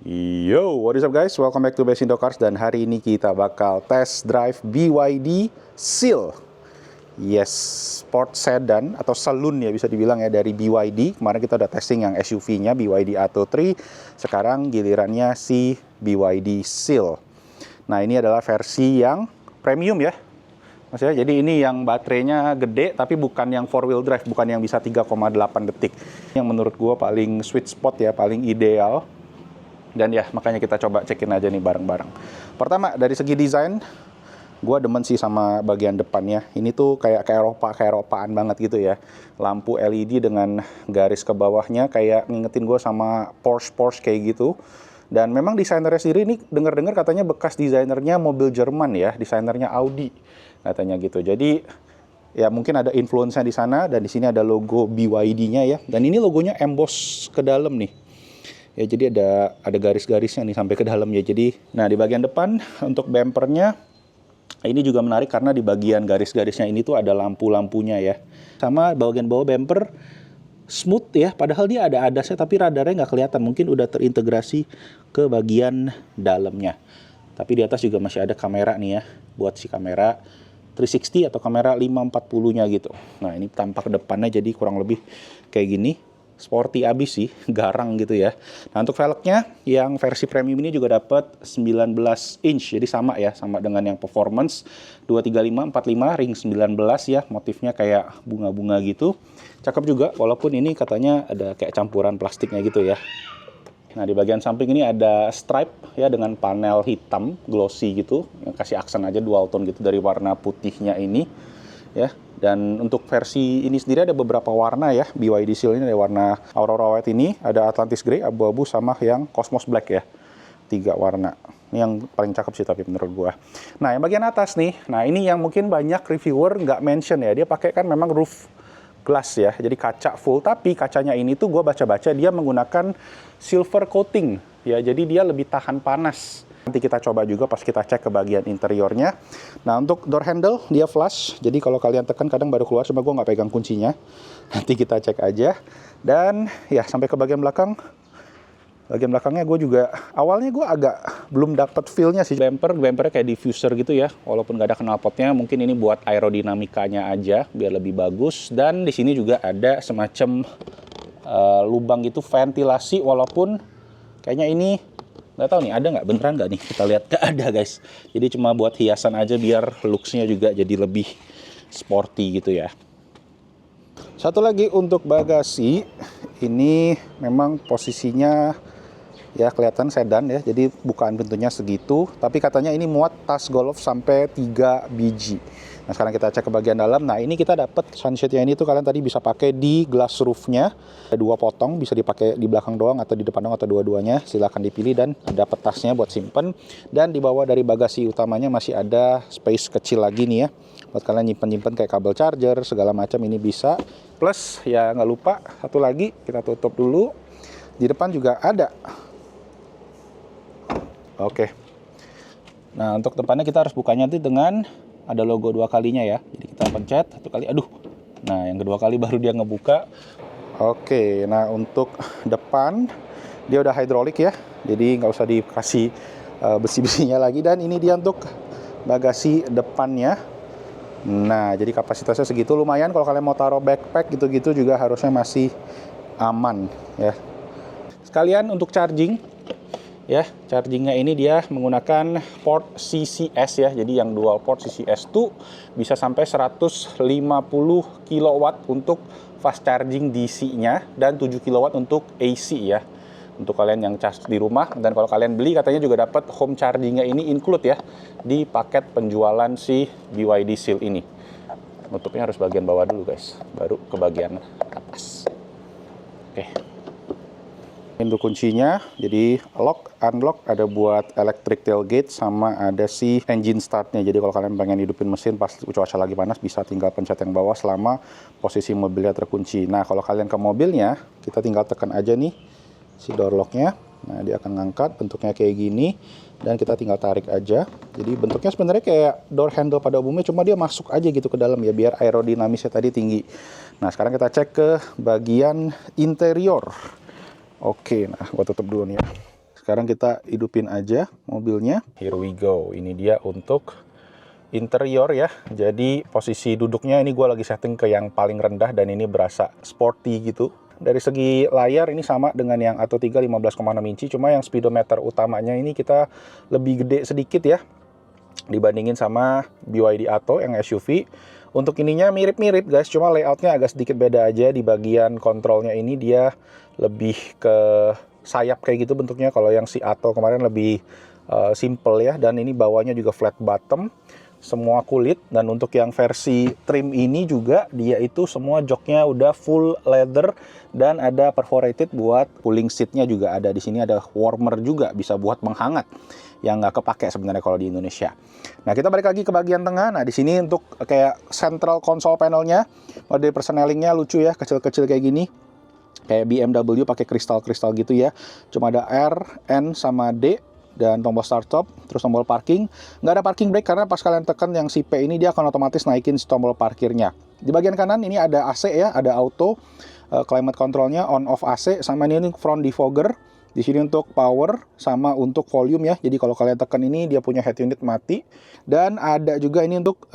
Yo, what is up guys? Welcome back to Besindo Cars dan hari ini kita bakal test drive BYD Seal. Yes, sport sedan atau saloon ya bisa dibilang ya dari BYD. Kemarin kita udah testing yang SUV-nya BYD Atto 3. Sekarang gilirannya si BYD Seal. Nah, ini adalah versi yang premium ya. Maksudnya jadi ini yang baterainya gede tapi bukan yang 4 wheel drive, bukan yang bisa 3,8 detik. Yang menurut gua paling sweet spot ya, paling ideal. Dan ya, makanya kita coba cekin aja nih bareng-bareng. Pertama, dari segi desain, gue demen sih sama bagian depannya. Ini tuh kayak Eropaan banget gitu ya. Lampu LED dengan garis ke bawahnya kayak ngingetin gue sama Porsche kayak gitu. Dan memang desainernya sendiri ini denger-dengar katanya bekas desainernya mobil Jerman ya, desainernya Audi katanya gitu. Jadi ya mungkin ada influence-nya di sana dan di sini ada logo BYD-nya ya. Dan ini logonya emboss ke dalam nih. Ya, jadi ada garis-garisnya nih sampai ke dalam ya. Jadi, nah di bagian depan untuk bumpernya ini juga menarik karena di bagian garis-garisnya ini tuh ada lampu-lampunya ya. Sama bagian bawah bumper smooth ya. Padahal dia ada adasnya tapi radarnya nggak kelihatan. Mungkin udah terintegrasi ke bagian dalamnya. Tapi di atas juga masih ada kamera nih ya. Buat si kamera 360 atau kamera 540-nya gitu. Nah ini tampak depannya jadi kurang lebih kayak gini. Sporty abis sih, garang gitu ya. Nah untuk velgnya yang versi premium ini juga dapat 19 inch, jadi sama ya, sama dengan yang performance 235 45 ring 19 ya, motifnya kayak bunga-bunga gitu. Cakep juga, walaupun ini katanya ada kayak campuran plastiknya gitu ya. Nah di bagian samping ini ada stripe ya dengan panel hitam glossy gitu, yang kasih aksen aja dual tone gitu dari warna putihnya ini ya. Dan untuk versi ini sendiri ada beberapa warna ya. BYD Seal ini ada warna Aurora White ini, ada Atlantis Grey, abu-abu sama yang Cosmos Black ya. 3 warna. Ini yang paling cakep sih tapi menurut gua. Nah, yang bagian atas nih. Nah, ini yang mungkin banyak reviewer nggak mention ya. Dia pakai kan memang roof glass ya. Jadi kaca full, tapi kacanya ini tuh gua baca-baca dia menggunakan silver coating ya. Jadi dia lebih tahan panas. Nanti kita coba juga pas kita cek ke bagian interiornya. Nah untuk door handle dia flush. Jadi kalau kalian tekan kadang baru keluar. Cuma gue nggak pegang kuncinya. Nanti kita cek aja. Dan ya sampai ke bagian belakang. Bagian belakangnya gue juga awalnya gue agak belum dapet feel-nya sih. Bumpernya kayak diffuser gitu ya. Walaupun nggak ada knalpotnya. Mungkin ini buat aerodinamikanya aja biar lebih bagus. Dan di sini juga ada semacam lubang gitu ventilasi. Walaupun kayaknya ini nggak tahu nih ada nggak, beneran nggak nih, kita lihat. Nggak ada guys, jadi cuma buat hiasan aja biar looks-nya juga jadi lebih sporty gitu ya. Satu lagi untuk bagasi, ini memang posisinya ya kelihatan sedan ya, jadi bukaan pintunya segitu, tapi katanya ini muat tas golf sampai 3 biji. Nah sekarang kita cek ke bagian dalam. Nah ini kita dapat sunshade-nya ini tuh kalian tadi bisa pakai di glass roof-nya. Ada 2 potong, bisa dipakai di belakang doang atau di depan doang atau dua-duanya. Silahkan dipilih dan ada petasnya buat simpen. Dan di bawah dari bagasi utamanya masih ada space kecil lagi nih ya. Buat kalian nyimpen-nyimpen kayak kabel charger segala macam ini bisa. Plus ya nggak lupa satu lagi kita tutup dulu. Di depan juga ada. Oke. Nah untuk depannya kita harus bukanya nanti dengan ada logo 2 kalinya ya. Jadi kita pencet 1 kali, aduh. Nah, yang kedua kali baru dia ngebuka. Oke, nah untuk depan dia udah hidrolik ya. Jadi nggak usah dikasih besi-besinya lagi. Dan ini dia untuk bagasi depannya. Nah, jadi kapasitasnya segitu lumayan. Kalau kalian mau taruh backpack gitu-gitu juga harusnya masih aman ya. Sekalian untuk charging. Ya, chargingnya ini dia menggunakan port CCS ya. Jadi yang dual port CCS itu bisa sampai 150 kW untuk fast charging DC-nya dan 7 kW untuk AC ya. Untuk kalian yang charge di rumah, dan kalau kalian beli katanya juga dapat home chargingnya ini include ya di paket penjualan si BYD Seal ini. Nutupnya harus bagian bawah dulu guys, baru ke bagian atas. Oke. Pintu kuncinya, jadi lock, unlock, ada buat electric tailgate sama ada si engine startnya. Jadi kalau kalian pengen hidupin mesin pas cuaca lagi panas bisa tinggal pencet yang bawah selama posisi mobilnya terkunci. Nah kalau kalian ke mobilnya, kita tinggal tekan aja nih si door locknya. Nah dia akan ngangkat, bentuknya kayak gini dan kita tinggal tarik aja. Jadi bentuknya sebenarnya kayak door handle pada umumnya, cuma dia masuk aja gitu ke dalam ya biar aerodinamisnya tadi tinggi. Nah sekarang kita cek ke bagian interior. Oke, nah gua tutup dulu nih ya. sekarang kita hidupin aja mobilnya. Here we go. Ini dia untuk interior ya. Jadi posisi duduknya ini gue lagi setting ke yang paling rendah dan ini berasa sporty gitu. Dari segi layar ini sama dengan yang Atto 3 15,6 inci, cuma yang speedometer utamanya ini kita lebih gede sedikit ya dibandingin sama BYD Atto yang SUV. Untuk ininya mirip-mirip guys, cuma layoutnya agak sedikit beda aja. Di bagian kontrolnya ini dia lebih ke sayap kayak gitu bentuknya. Kalau yang si Atto kemarin lebih simple ya, dan ini bawahnya juga flat bottom, semua kulit. Dan untuk yang versi trim ini juga dia itu semua joknya udah full leather dan ada perforated buat cooling seatnya juga ada. Di sini ada warmer juga, bisa buat menghangat, yang nggak kepake sebenarnya kalau di Indonesia. Nah, kita balik lagi ke bagian tengah. Nah, di sini untuk kayak central console panelnya, mode personnelingnya lucu ya, kecil-kecil kayak gini. Kayak BMW pakai kristal-kristal gitu ya. Cuma ada R, N, sama D, dan tombol start stop, terus tombol parking. Nggak ada parking brake karena pas kalian tekan yang si P ini dia akan otomatis naikin si tombol parkirnya. Di bagian kanan ini ada AC ya, ada auto, climate controlnya, on off AC, sama ini front defogger. Di sini untuk power sama untuk volume ya. Jadi kalau kalian tekan ini dia punya head unit mati. Dan ada juga ini untuk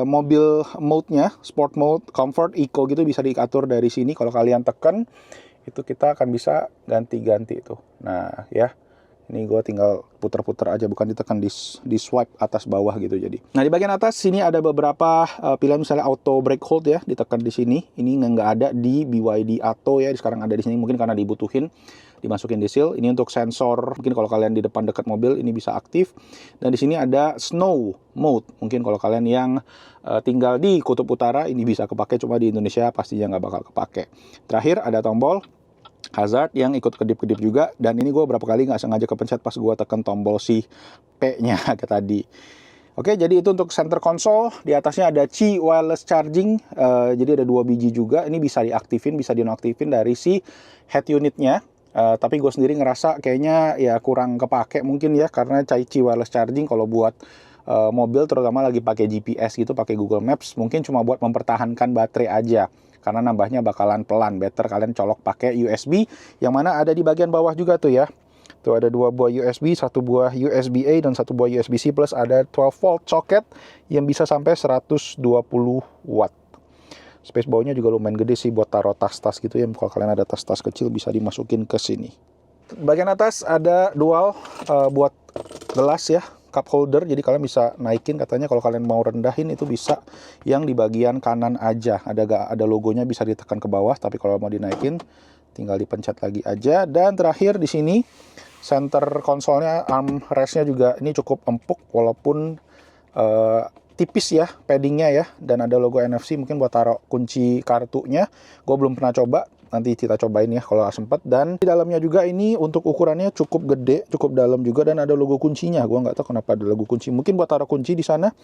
mobil mode-nya, sport mode, comfort, eco gitu bisa diatur dari sini. Kalau kalian tekan itu kita akan bisa ganti-ganti itu. Nah ya, ini gue tinggal puter-puter aja, bukan ditekan di swipe atas bawah gitu jadi. Nah di bagian atas sini ada beberapa pilihan, misalnya auto brake hold ya, ditekan di sini. Ini nggak ada di BYD Atto ya, sekarang ada di sini mungkin karena dibutuhin dimasukin di seal. Ini untuk sensor, mungkin kalau kalian di depan dekat mobil ini bisa aktif. Dan di sini ada snow mode, mungkin kalau kalian yang tinggal di kutub utara ini bisa kepake, cuma di Indonesia pastinya nggak bakal kepake. Terakhir ada tombol hazard yang ikut kedip-kedip juga, dan ini gue berapa kali nggak sengaja kepencet pas gue tekan tombol si P-nya kayak tadi. Oke, jadi itu untuk center console. Di atasnya ada Qi wireless charging, jadi ada 2 biji juga. Ini bisa diaktifin, bisa dinonaktifin dari si head unitnya. Tapi gue sendiri ngerasa kayaknya ya kurang kepake mungkin ya, karena Qi wireless charging kalau buat mobil terutama lagi pakai GPS gitu, pakai Google Maps, mungkin cuma buat mempertahankan baterai aja. Karena nambahnya bakalan pelan, better kalian colok pakai USB, yang mana ada di bagian bawah juga tuh ya. Tuh ada 2 buah USB, 1 buah USB-A dan 1 buah USB-C, plus ada 12 volt socket yang bisa sampai 120 watt. Space bawahnya juga lumayan gede sih buat taruh tas-tas gitu ya. Kalau kalian ada tas-tas kecil bisa dimasukin ke sini. Bagian atas ada dual buat gelas ya, cup holder, jadi kalian bisa naikin, katanya kalau kalian mau rendahin itu bisa yang di bagian kanan aja, ada logonya bisa ditekan ke bawah, tapi kalau mau dinaikin tinggal dipencet lagi aja. Dan terakhir di sini center konsolnya, armrestnya juga ini cukup empuk walaupun tipis ya paddingnya ya, dan ada logo NFC mungkin buat taruh kunci kartunya. Gue belum pernah coba, nanti kita cobain ya kalau sempet. Dan di dalamnya juga ini untuk ukurannya cukup gede, cukup dalam juga, dan ada logo kuncinya. Gue nggak tahu kenapa ada logo kunci, mungkin buat taruh kunci di sana.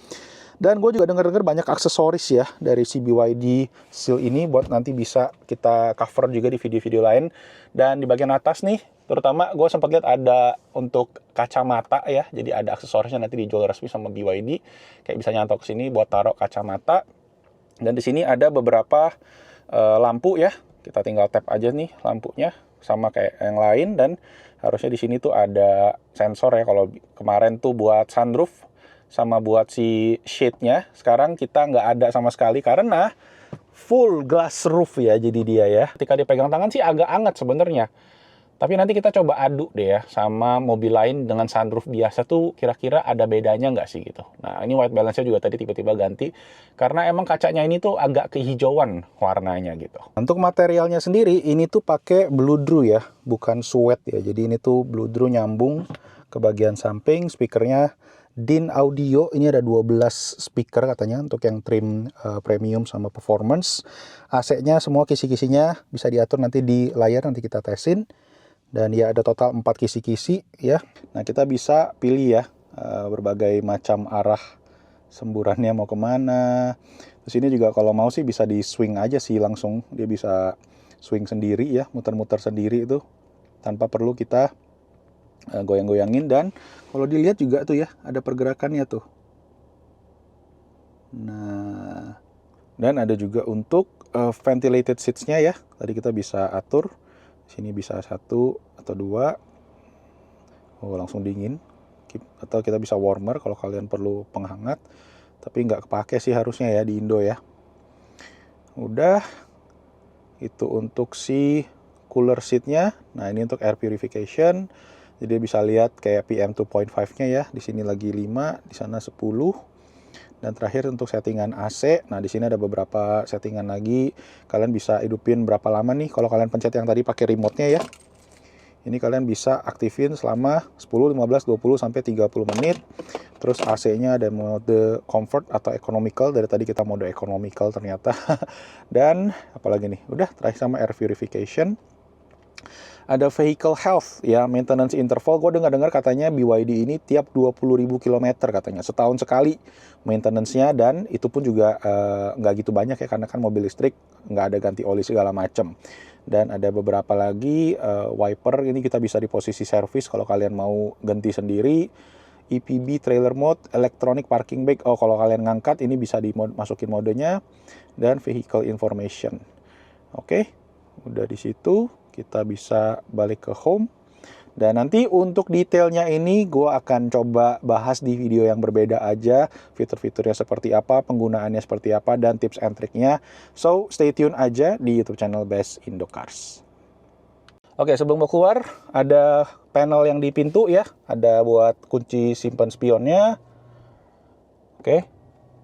Dan gue juga denger-denger banyak aksesoris ya dari si BYD Seal ini, buat nanti bisa kita cover juga di video-video lain. Dan di bagian atas nih, terutama gue sempat lihat ada untuk kacamata ya, jadi ada aksesorisnya nanti dijual resmi sama BYD, kayak bisa nyantol ke sini buat taruh kacamata. Dan di sini ada beberapa lampu ya, kita tinggal tap aja nih lampunya sama kayak yang lain. Dan harusnya di sini tuh ada sensor ya, kalau kemarin tuh buat sunroof sama buat si shade-nya, sekarang kita nggak ada sama sekali karena full glass roof ya, jadi dia ya. Ketika dipegang tangan sih agak anget sebenarnya. Tapi nanti kita coba adu deh ya sama mobil lain dengan sunroof biasa tuh, kira-kira ada bedanya nggak sih gitu. Nah ini white balance-nya juga tadi tiba-tiba ganti karena emang kacanya ini tuh agak kehijauan warnanya gitu. Untuk materialnya sendiri ini tuh pakai Bludru ya, bukan suede ya. Jadi ini tuh Bludru nyambung ke bagian samping. Speakernya DIN Audio, ini ada 12 speaker katanya untuk yang trim premium sama performance. AC-nya semua kisi-kisinya bisa diatur nanti di layar, nanti kita tesin. Dan ya ada total 4 kisi-kisi ya. Nah kita bisa pilih ya berbagai macam arah semburannya mau kemana. Terus ini juga kalau mau sih bisa di swing aja sih langsung. Dia bisa swing sendiri ya, muter-muter sendiri itu tanpa perlu kita goyang-goyangin. Dan kalau dilihat juga tuh ya ada pergerakannya tuh. Nah, dan ada juga untuk ventilated seats-nya ya. Tadi kita bisa atur. Sini bisa 1 atau 2. Oh, langsung dingin. Atau kita bisa warmer kalau kalian perlu penghangat. Tapi nggak kepake sih harusnya ya di Indo ya. Udah. Itu untuk si cooler seatnya. Nah, ini untuk air purification. Jadi bisa lihat kayak PM 2.5-nya ya. Di sini lagi 5, di sana 10. Dan terakhir untuk settingan AC. Nah, di sini ada beberapa settingan lagi. Kalian bisa hidupin berapa lama nih kalau kalian pencet yang tadi pakai remote-nya ya. Ini kalian bisa aktifin selama 10, 15, 20 sampai 30 menit. Terus AC-nya ada mode comfort atau economical. Dari tadi kita mode economical ternyata. Dan apalagi nih? Udah terakhir sama air purification. Ada vehicle health ya, maintenance interval. Gue dengar katanya BYD ini tiap 20.000 km katanya, setahun sekali maintenance-nya, dan itu pun juga nggak gitu banyak ya karena kan mobil listrik nggak ada ganti oli segala macem. Dan ada beberapa lagi wiper, ini kita bisa di posisi service kalau kalian mau ganti sendiri. EPB trailer mode, electronic parking brake. Oh, kalau kalian ngangkat ini bisa dimasukin modenya. Dan vehicle information. Oke, udah di situ kita bisa balik ke home. Dan nanti untuk detailnya ini gue akan coba bahas di video yang berbeda aja. Fitur-fiturnya seperti apa, penggunaannya seperti apa, dan tips and triknya. So, stay tune aja di YouTube channel Best Indo Cars. Oke, sebelum mau keluar, ada panel yang di pintu ya. Ada buat kunci simpan spionnya. Oke,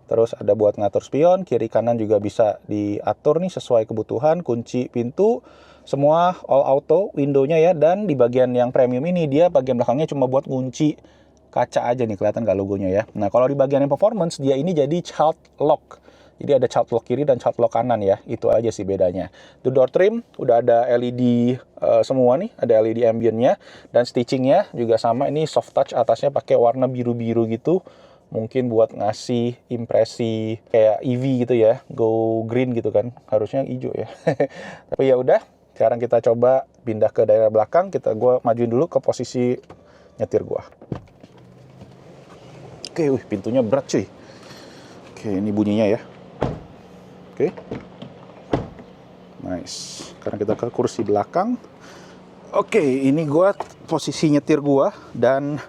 terus ada buat ngatur spion. Kiri kanan juga bisa diatur nih sesuai kebutuhan. Kunci pintu, semua all auto window-nya ya. Dan di bagian yang premium ini dia bagian belakangnya cuma buat kunci kaca aja nih, kelihatan nggak logonya ya. Nah, kalau di bagian yang performance dia ini jadi child lock. Jadi ada child lock kiri dan child lock kanan ya. Itu aja sih bedanya. The door trim udah ada LED semua nih, ada LED ambient-nya, dan stitching-nya juga sama. Ini soft touch, atasnya pakai warna biru-biru gitu. Mungkin buat ngasih impresi kayak EV gitu ya, go green gitu kan. Harusnya hijau ya. Tapi ya udah, sekarang kita coba pindah ke daerah belakang. Gua majuin dulu ke posisi nyetir gua. Oke, pintunya berat cuy. Oke, ini bunyinya ya. Oke. Nice. Sekarang kita ke kursi belakang. Oke, ini gua posisi nyetir gua, dan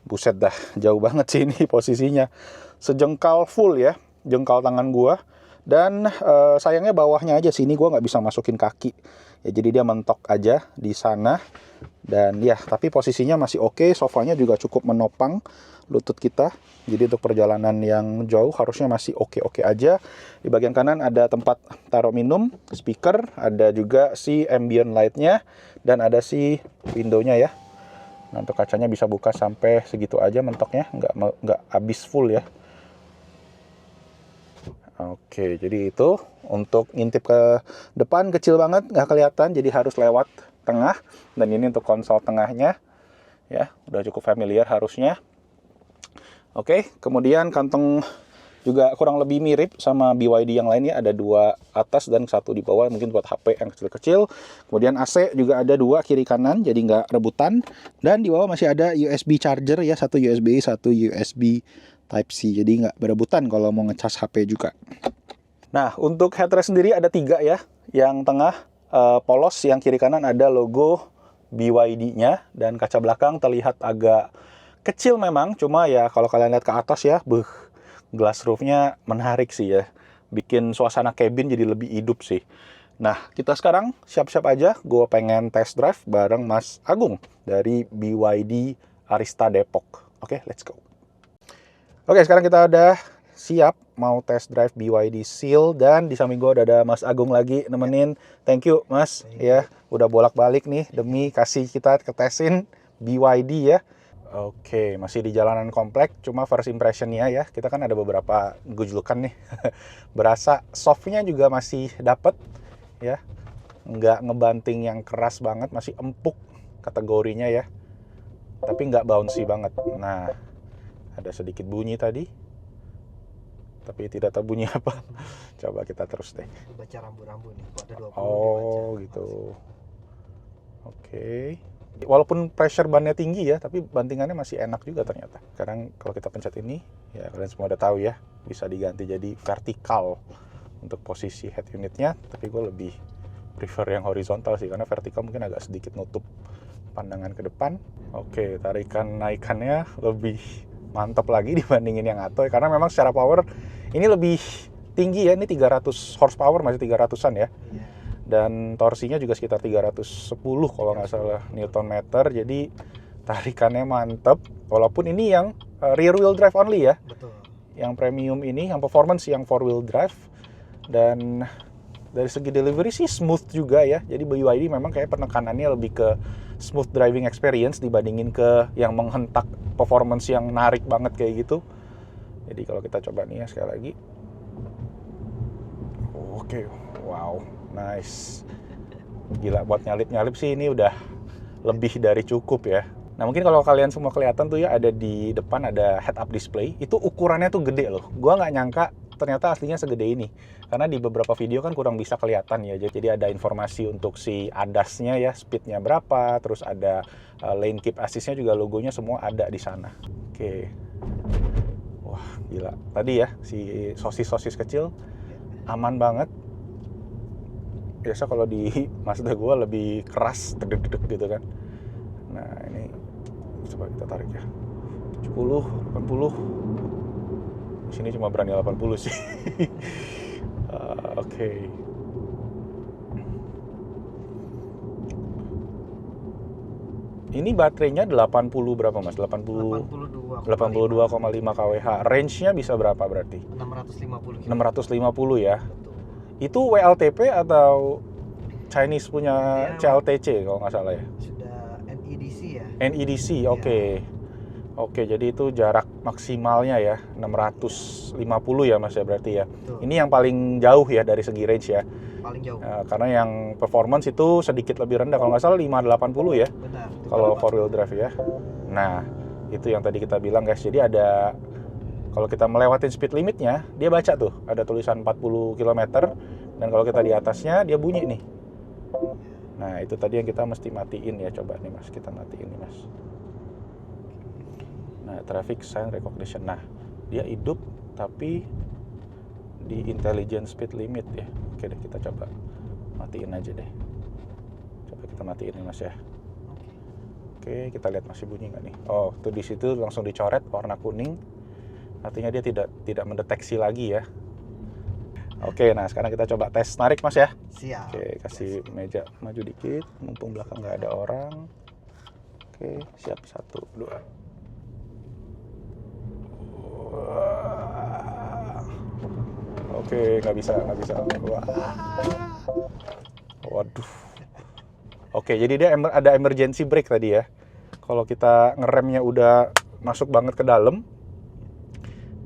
buset dah, jauh banget sih ini posisinya. Sejengkal full ya, jengkal tangan gua. Dan sayangnya bawahnya aja sini gua nggak bisa masukin kaki. Ya, jadi dia mentok aja di sana. Dan ya, tapi posisinya masih oke. Sofanya juga cukup menopang lutut kita. Jadi untuk perjalanan yang jauh harusnya masih oke-oke aja. Di bagian kanan ada tempat taruh minum, speaker, ada juga si ambient light-nya, dan ada si window-nya ya. Nah, untuk kacanya bisa buka sampai segitu aja mentoknya, nggak habis full ya. Oke, jadi itu untuk ngintip ke depan kecil banget, nggak kelihatan, jadi harus lewat tengah. Dan ini untuk konsol tengahnya, ya udah cukup familiar harusnya. Oke, kemudian kantong juga kurang lebih mirip sama BYD yang lainnya, ada 2 atas dan 1 di bawah, mungkin buat HP yang kecil-kecil. Kemudian AC juga ada 2 kiri kanan, jadi nggak rebutan. Dan di bawah masih ada USB charger ya, 1 USB, 1 USB Type-C, jadi nggak berebutan kalau mau ngecas HP juga. Nah, untuk headrest sendiri ada 3 ya. Yang tengah polos, yang kiri kanan ada logo BYD-nya, dan kaca belakang terlihat agak kecil memang, cuma ya kalau kalian lihat ke atas ya, glass roof-nya menarik sih ya. Bikin suasana cabin jadi lebih hidup sih. Nah, kita sekarang siap-siap aja. Gue pengen test drive bareng Mas Agung dari BYD Arista Depok. Oke, let's go. Oke, sekarang kita udah siap mau test drive BYD Seal, dan di samping gue udah ada Mas Agung lagi nemenin. Thank you Mas. Ya, udah bolak-balik nih demi kasih kita ketesin BYD ya. Oke, masih di jalanan komplek, cuma first impression-nya ya, kita kan ada beberapa gujlukan nih. Berasa softnya juga masih dapet ya, nggak ngebanting yang keras banget, masih empuk kategorinya ya, tapi nggak bouncy banget. Nah, ada sedikit bunyi tadi, tapi tidak tahu bunyi apa. Coba kita terus deh. Baca rambu-rambu nih, kok ada 20 oh dibaca. Gitu. Oke. Walaupun pressure bannya tinggi ya, tapi bantingannya masih enak juga ternyata. Sekarang kalau kita pencet ini, ya kalian semua udah tahu ya, bisa diganti jadi vertikal untuk posisi head unitnya. Tapi gue lebih prefer yang horizontal sih, karena vertikal mungkin agak sedikit nutup pandangan ke depan. Oke, tarikan naikannya lebih mantap lagi dibandingin yang Atoy, karena memang secara power ini lebih tinggi ya, ini 300 horsepower, masih 300-an ya. Iya. Dan torsinya juga sekitar 310 kalau nggak salah Newton meter, jadi tarikannya mantep. Walaupun ini yang rear wheel drive only ya, Betul. yang premium ini, yang performance yang 4 wheel drive. Dan dari segi delivery sih smooth juga ya, jadi BYD memang kayak penekanannya lebih ke smooth driving experience dibandingin ke yang menghentak performance yang narik banget kayak gitu. Jadi kalau kita coba nih ya sekali lagi. Oke, wow, nice. Gila, buat nyalip-nyalip sih ini udah lebih dari cukup ya. Nah mungkin kalau kalian semua kelihatan tuh ya, ada di depan ada head-up display. Itu ukurannya tuh gede loh. Gua nggak nyangka ternyata aslinya segede ini. Karena di beberapa video kan kurang bisa kelihatan ya. Jadi ada informasi untuk si ADAS-nya ya, speed-nya berapa. Terus ada lane keep assist-nya juga, logonya semua ada di sana. Oke. Wah gila. Tadi ya si sosis-sosis kecil aman banget. Biasa kalau di Mazda gue lebih keras, dedek-dedek gitu kan. Nah ini coba kita tarik ya, 70, 80. Di sini cuma berani 80 sih. Oke. Ini baterainya 80 berapa mas? 82,5 kWh. Range-nya bisa berapa berarti? 650 km. 650 ya. Betul. Itu WLTP atau Chinese punya Dia CLTC kalau nggak salah ya? Sudah NEDC ya. NEDC, Iya. oke. Oke, jadi itu jarak maksimalnya ya, 650 ya mas ya berarti ya. Betul. Ini yang paling jauh ya dari segi range ya. Paling jauh. Karena yang performance itu sedikit lebih rendah, kalau nggak salah 580 ya. Benar. Kalau 4 wheel drive ya. Nah, itu yang tadi kita bilang guys. Jadi ada, kalau kita melewatin speed limitnya, dia baca tuh, ada tulisan 40 km. Dan kalau kita di atasnya, dia bunyi nih. Nah, itu tadi yang kita mesti matiin ya. Coba nih mas, kita matiin nih mas. Nah, traffic sign recognition. Nah, dia hidup tapi di intelligent speed limit ya. Oke deh, kita coba matiin aja deh. Coba kita matiin nih mas ya. Oke, kita lihat masih bunyi nggak nih? Oh, tuh di situ langsung dicoret warna kuning. Artinya dia tidak mendeteksi lagi ya. Oke, nah sekarang kita coba tes narik mas ya. Siap. Oke, kasih meja maju dikit, mumpung belakang nggak ada orang. Oke, siap, 1, 2. Oke, nggak bisa. Wah. Waduh. Oke, jadi dia ada emergency brake tadi ya. Kalau kita ngeremnya udah masuk banget ke dalam,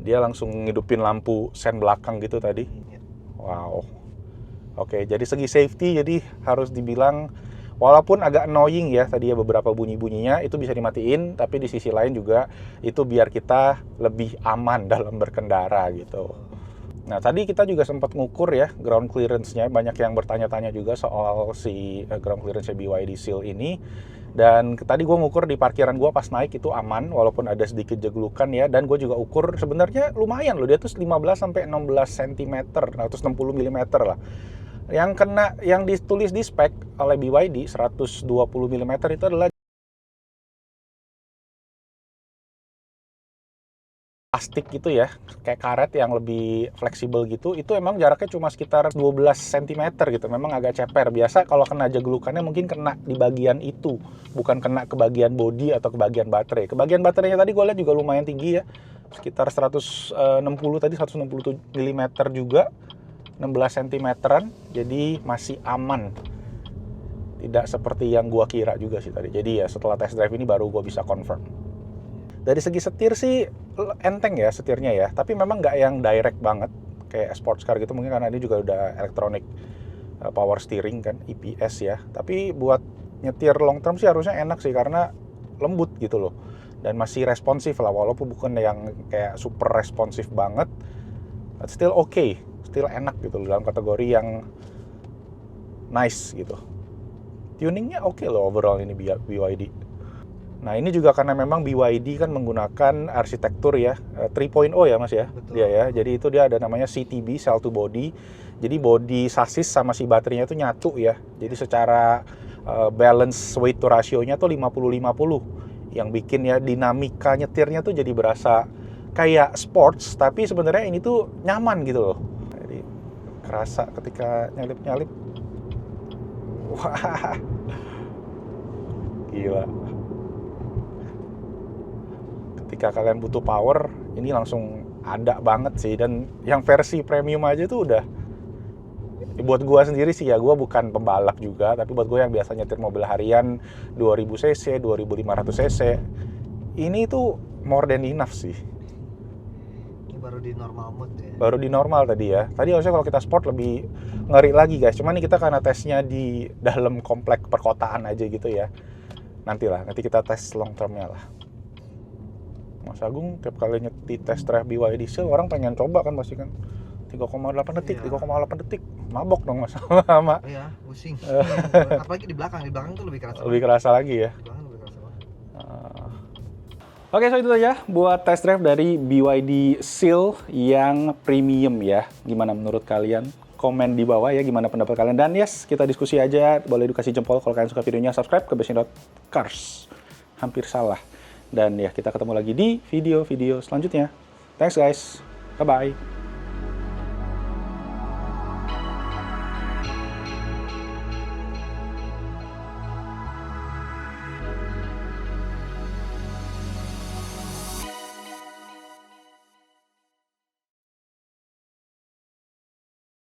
dia langsung ngidupin lampu sen belakang gitu tadi. Wow. Oke, jadi segi safety jadi harus dibilang walaupun agak annoying ya tadi ya beberapa bunyi-bunyinya itu bisa dimatiin, tapi di sisi lain juga itu biar kita lebih aman dalam berkendara gitu. Nah tadi kita juga sempat ngukur ya ground clearance-nya, banyak yang bertanya-tanya juga soal si ground clearance BYD Seal ini. Dan tadi gue ngukur di parkiran gue pas naik itu aman walaupun ada sedikit jeglukan ya. Dan gue juga ukur sebenarnya lumayan loh, dia tuh 15-16 cm, 160 mm lah. Yang ditulis di spek oleh BYD 120 mm itu adalah plastik gitu ya, kayak karet yang lebih fleksibel gitu. Itu emang jaraknya cuma sekitar 12 cm gitu, memang agak ceper. Biasa kalau kena jeglukannya mungkin kena di bagian itu, bukan kena ke bagian bodi atau ke bagian baterai. Ke bagian baterainya tadi gue lihat juga lumayan tinggi ya, sekitar 160 tadi, 167 mm juga, 16 cm-an, jadi masih aman. Tidak seperti yang gua kira juga sih tadi. Jadi ya setelah test drive ini baru gua bisa confirm. Dari segi setir sih enteng ya setirnya ya, tapi memang nggak yang direct banget kayak sports car gitu, mungkin karena ini juga udah electronic power steering kan, EPS ya. Tapi buat nyetir long term sih harusnya enak sih karena lembut gitu loh. Dan masih responsif lah, walaupun bukan yang kayak super responsif banget, but still okay, still enak gitu loh, dalam kategori yang nice gitu. Tuningnya oke loh overall ini BYD. Nah ini juga karena memang BYD kan menggunakan arsitektur ya 3.0 ya mas ya. Betul. Dia ya, jadi itu dia ada namanya CTB, cell to body. Jadi body sasis sama si baterainya itu nyatu ya. Jadi secara balance weight to ratio-nya tuh 50-50, yang bikin ya dinamika nyetirnya tuh jadi berasa kayak sports, tapi sebenarnya ini tuh nyaman gitu loh. Jadi kerasa ketika nyalip-nyalip. Wah, gila. Ketika kalian butuh power, ini langsung ada banget sih. Dan yang versi premium aja tuh udah, buat gua sendiri sih ya, gua bukan pembalap juga, tapi buat gua yang biasa nyetir mobil harian 2000 cc, 2500 cc, ini tuh more than enough sih. Ini baru di normal mode ya. Baru di normal tadi ya. Tadi harusnya kalau kita sport lebih ngeri lagi guys. Cuman ini kita karena tesnya di dalam komplek perkotaan aja gitu ya. Nanti kita tes long termnya lah. Mas Agung tiap kali di test drive BYD Seal orang pengen coba kan pasti kan. 3,8 detik, Iya. 3,8 detik. Mabok dong Mas sama. Iya, pusing. Apalagi di belakang tuh lebih kerasa. Lebih kerasa lagi ya. Di belakang lebih kerasa banget. Oke, so itu aja buat test drive dari BYD Seal yang premium ya. Gimana menurut kalian? Komen di bawah ya gimana pendapat kalian. Dan yes, kita diskusi aja. Boleh dikasih jempol kalau kalian suka videonya. Subscribe ke Basindo.Cars. Hampir salah. Dan ya, kita ketemu lagi di video-video selanjutnya. Thanks guys. Bye-bye.